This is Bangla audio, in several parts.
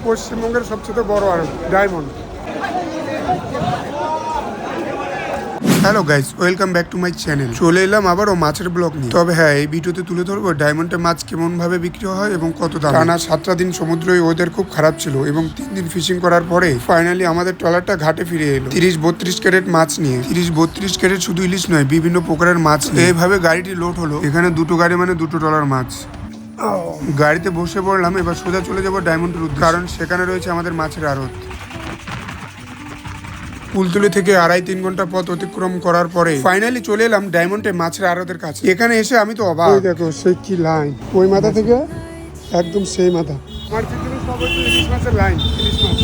পশ্চিমবঙ্গের সবচেয়ে বড় আড়ত diamond. Hello guys, welcome back to my channel. চলে এলাম আবারও মাছের ব্লগ নিয়ে। তবে হ্যাঁ, এই ভিডিওতে তুলে ধরবো ডায়মন্ডে মাছ কেমন ভাবে বিক্রি হয় এবং কত দাম। টানা 7টা দিন সমুদ্রে ওয়েদার খুব খারাপ ছিল এবং 3 দিন ফিশিং করার পরে ফাইনালি আমাদের ট্রলারটা ঘাটে ফিরে এলো 30-32 ক্যারেট মাছ নিয়ে। 30-32 ক্যারেট শুধু ইলিশ নয়, বিভিন্ন প্রকারের মাছ। এইভাবে গাড়িটি লোড হলো। এখানে দুটো গাড়ি মানে দুটো ট্রলার মাছ। গাড়িতে বসে পড়লাম, এবার সোজা চলে যাবো ডায়মন্ডের উদ্দেশ্যে, কারণ সেখানে রয়েছে আমাদের মাছের আড়ত। কুলতলি থেকে 2.5-3 ঘন্টা পথ অতিক্রম করার পরে ফাইনালি চলে এলাম ডায়মন্ডে মাছের আড়তের কাছে। এখানে এসে আমি তো অবাক। দেখো সেই কি লাইন, ওই মাথা থেকে একদম সেই মাথা। আমার পিছনে সব হচ্ছে ইলিশ মাছের লাইন। ইলিশ মাছ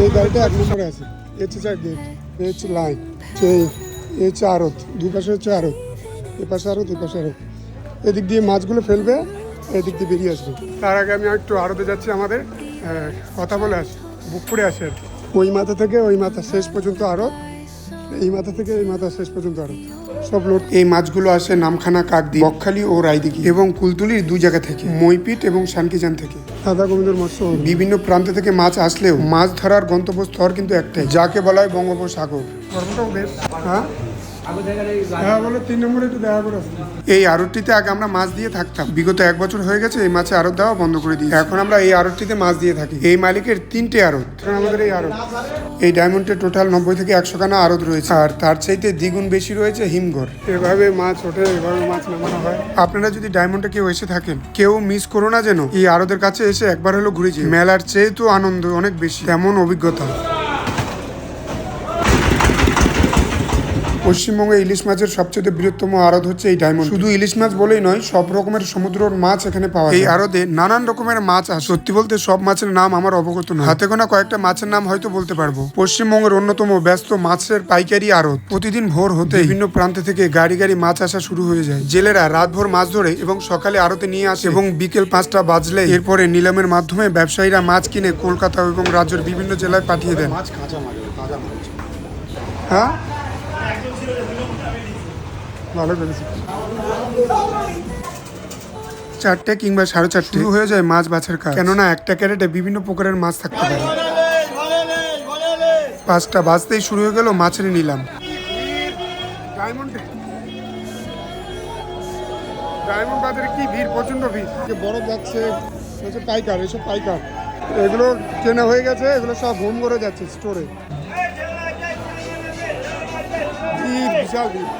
এই গাড়িটা 1 নম্বরে আছে। এই হচ্ছে গেট, এই হচ্ছে লাইন, সেই এই হচ্ছে আড়ত, দুই পাশে হচ্ছে আড়ত, এ পাশে আড়ত, এ পাশে আড়ত। এদিক দিয়ে মাছগুলো ফেলবে, এদিক দিয়ে বেরিয়ে আসবে। তার আগে আমি একটু আড়তে যাচ্ছি, আমাদের কথা বলে আসি, বুক করে আসি আর কি। ওই মাথা থেকে ওই মাথা শেষ পর্যন্ত আড়ত, এই মাথা থেকে এই মাথা শেষ পর্যন্ত আড়ত, সব লোড। এই মাছগুলো আসে নামখানা, কাকদ্বীপ, বকখালি ও রায়দিঘি এবং কুলতলির 2 জায়গা থেকে, মইপিট এবং শানকিজান থেকে। দাদা গোবিন্দর মৎস্য বিভিন্ন প্রান্ত থেকে মাছ আসলেও মাছ ধরার গন্তব্যস্থল কিন্তু একটাই, যাকে বলা হয় বঙ্গোপসাগর। গর্বটাও বেশ। হ্যাঁ বলে 3 নম্বরে একটু দেখা করে আসছি। এই আড়তটিতে আগে আমরা মাছ দিয়ে থাকতাম, বিগত 1 বছর হয়ে গেছে এই মাছে আড়ত দেওয়া বন্ধ করে দিই। এখন আমরা এই আড়তটিতে মাছ দিয়ে থাকি। এই মালিকের 3টে আড়ত আমাদের এই আড়ত। এই ডায়মন্ডে টোটাল 90 থেকে 100 খানা আড়ত রয়েছে, আর তার চাইতে দ্বিগুণ বেশি রয়েছে হিমঘর। এভাবে মাছ ওঠে, এভাবে মাছ নামানো হয়। আপনারা যদি ডায়মন্ডে কেউ এসে থাকেন, কেউ মিস করো না যেন। এই আড়তের কাছে এসে একবার হলো ঘুরে যাই। মেলার চেয়ে তো আনন্দ অনেক বেশি, এমন অভিজ্ঞতা। পশ্চিমবঙ্গে ইলিশ মাছের সবচেয়ে বৃহত্তম আড়ত হচ্ছে এই ডায়মন্ড। শুধু ইলিশ মাছ বলেই নয়, সব রকমের সমুদ্রের মাছ এখানে পাওয়া যায়। এই আড়তে নানান রকমের মাছ আছে। সত্যি বলতে সব মাছের নাম আমার অবগত নয়, হাতে গোনা কয়েকটা মাছের নাম হয়তো বলতে পারবো। পশ্চিমবঙ্গের অন্যতম ব্যস্ত মাছের পাইকারি আড়ত। প্রতিদিন ভোর হতে বিভিন্ন প্রান্ত থেকে গাড়ি গাড়ি মাছ আসা শুরু হয়ে যায়। জেলেরা রাতভর মাছ ধরে এবং সকালে আড়তে নিয়ে আসে, এবং বিকেল 5টা বাজলে এরপরে নিলামের মাধ্যমে ব্যবসায়ীরা মাছ কিনে কলকাতা এবং রাজ্যের বিভিন্ন জেলায় পাঠিয়ে দেন। হ্যাঁ ভালো করেছি। 4টে কিংবা 4:30 শুরু হয়ে যায় মাছ বাছার কাজ, কেননা একটা ক্যারেটে বিভিন্ন প্রকারের মাছ থাকতে পারে। 5টা বাজতেই শুরু হয়ে গেল মাছের নিলাম। ডায়মন্ড বাজারে কি ভিড়, প্রচন্ড ভিড়। বরফ যাচ্ছে, পাইকার, এসব পাইকার, এগুলো কেনা হয়ে গেছে, এগুলো সব হোম করে যাচ্ছে স্টোরে। ভিড়, বিশাল ভিড়।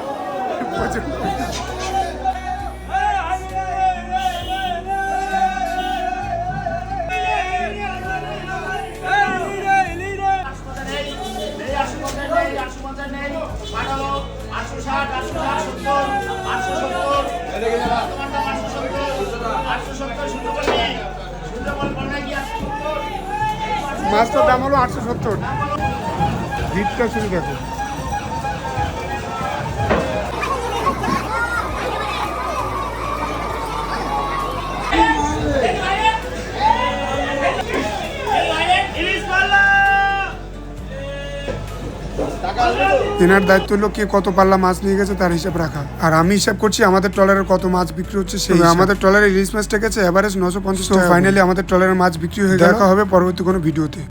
মাছটার দাম হলো 870। ভিড়টা শুরু দেখো। এনার দায়িত্ব হলো কে কত পাল্লা মাছ নিয়ে গেছে তার হিসাব রাখা, আর আমি হিসাব করছি আমাদের ট্রলারের কত মাছ বিক্রি হচ্ছে সেই। আমাদের ট্রলারে ইলিশ মাছটা গেছে এভারেজ 950 টাকা। ফাইনালি আমাদের ট্রলারের মাছ বিক্রি হয়ে গেল। দেখা হবে পরবর্তী কোনো ভিডিওতে।